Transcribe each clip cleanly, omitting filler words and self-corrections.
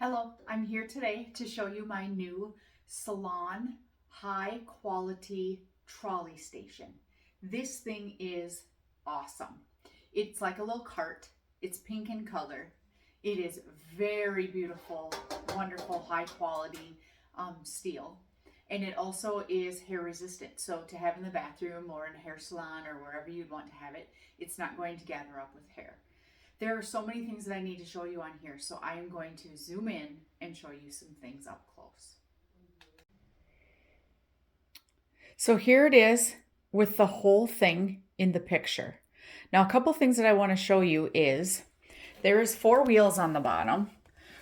Hello, I'm here today to show you my new Salon high quality trolley station. This thing is awesome. It's like a little cart. It's pink in color. It is very beautiful, wonderful, high quality steel. And it also is hair resistant. So to have in the bathroom or in a hair salon or wherever you'd want to have it, it's not going to gather up with hair. There are so many things that I need to show you on here, so I am going to zoom in and show you some things up close. So here it is with the whole thing in the picture. Now, a couple things that I want to show you is there is 4 wheels on the bottom,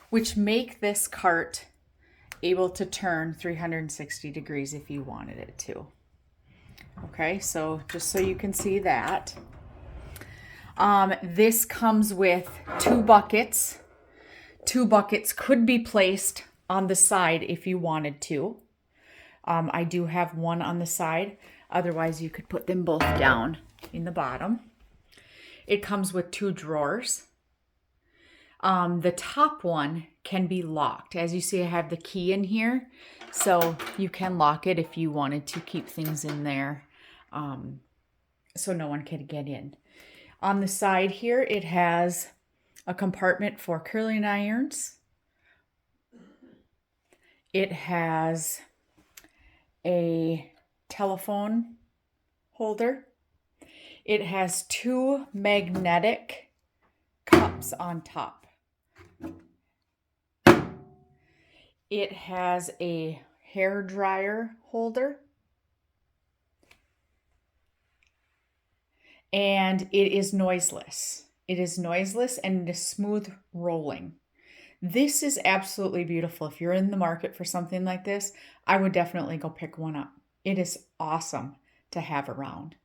which make this cart able to turn 360 degrees if you wanted it to. Okay, so just so you can see that. This comes with 2 buckets. 2 buckets could be placed on the side if you wanted to. I do have one on the side. Otherwise, you could put them both down in the bottom. It comes with 2 drawers. The top one can be locked. As you see, I have the key in here. So you can lock it if you wanted to keep things in there so no one can get in. On the side here, it has a compartment for curling irons. It has a telephone holder. It has 2 magnetic cups on top. It has a hair dryer holder. And it is noiseless. It is noiseless and it is smooth rolling. This is absolutely beautiful. If you're in the market for something like this, I would definitely go pick one up. It is awesome to have around.